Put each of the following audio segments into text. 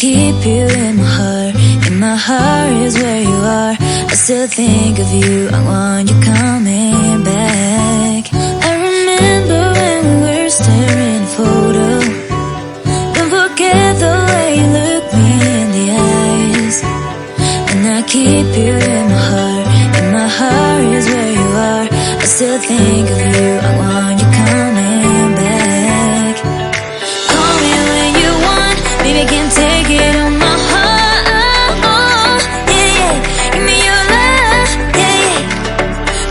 keep you in my heart. In my heart is where you are. I still think of you, I want you coming back. I remember when we were staring at a photo. Don't forget the way you look me in the eyes. And I keep you in my heart. In my heart is where you are. I still think of you, I want you coming back. Call me when you want, baby, can't take it on my heart. Yeah, yeah, give me your love, yeah, yeah.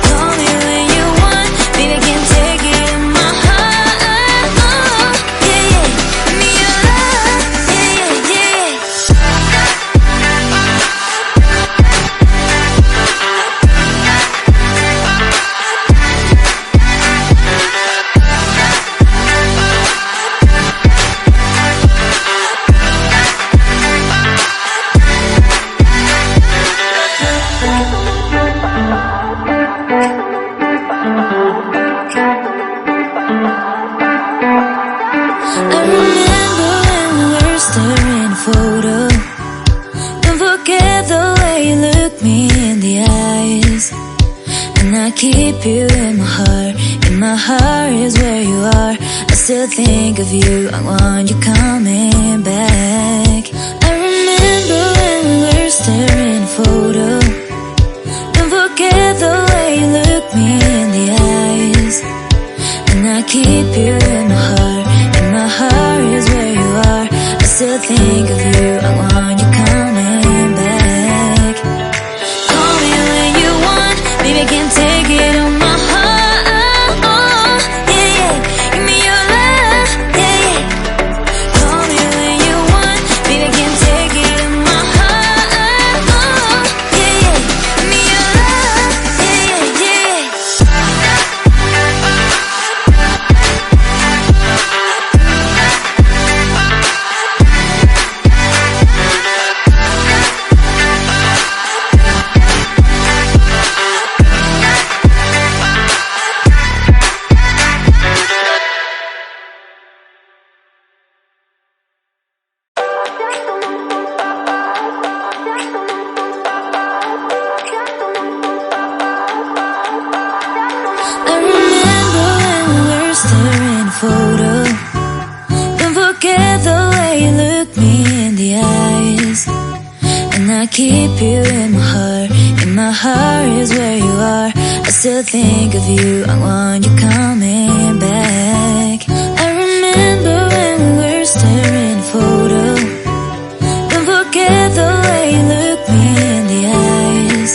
Call me when you want, baby, can't take it on my heart. Yeah, yeah, give me your love, yeah, yeah, yeah. I remember when we were staring at a photo. Don't forget the way you look me in the eyes. And I keep you in my heart. In my heart is where you are. I still think of you, I want you coming back. I remember when we were staring at a photo. Don't forget the way you look me in the eyes. And I keep you in my heart. In my heart is where you are. I still think of you, I want you coming back. Call me when you want, baby, can't take it on my heart. Yeah, yeah, give me your love, yeah, yeah. Call me when you want, baby, can't take it on my heart. Yeah, yeah, give me your love, yeah, yeah, yeah. I remember when we were staring at a photo. Don't forget the way you look me in the eyes. And I keep you in my heart. In my heart is where you are. I still think of you, I want you coming back. I remember when we were staring at a photo. Don't forget the way you look me in the eyes.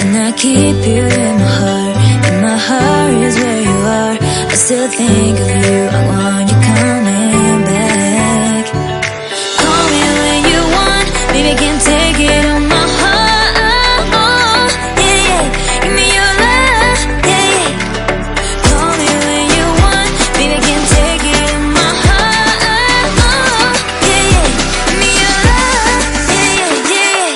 And I keep you in my heart. In my heart is where you are. I still think of you, I want you coming back. Call me when you want, baby, can't take it on my heart. Yeah, yeah, give me your love, yeah, yeah. Call me when you want, baby, can't take it on my heart. Yeah, yeah, give me your love, yeah, yeah, yeah.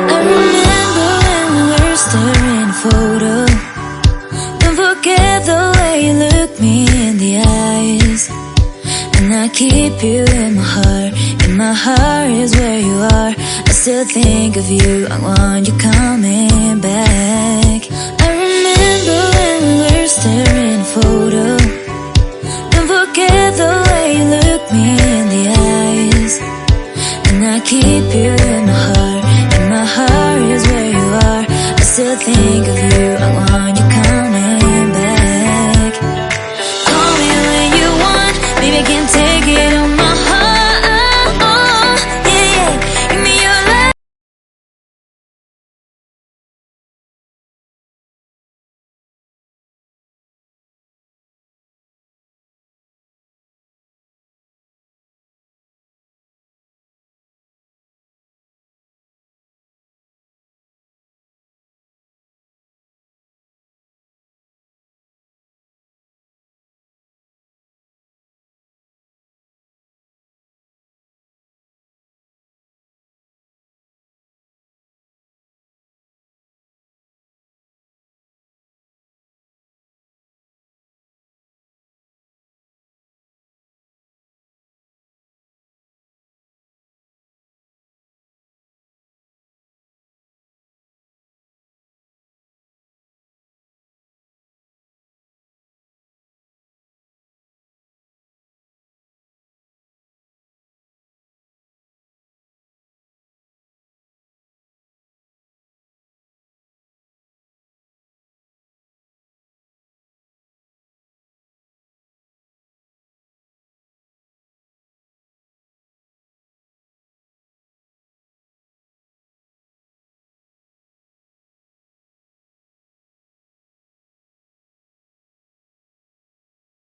I remember when we were staring at a photo. Don't forget the way you look me in the eyes. And I keep you in my heart. In my heart is where you are. I still think of you, I want you coming back. I remember when we were staring at a photo. Don't forget the way you look me in the eyes. And I keep you in my heart. In my heart is where you are. I still think of you, I want you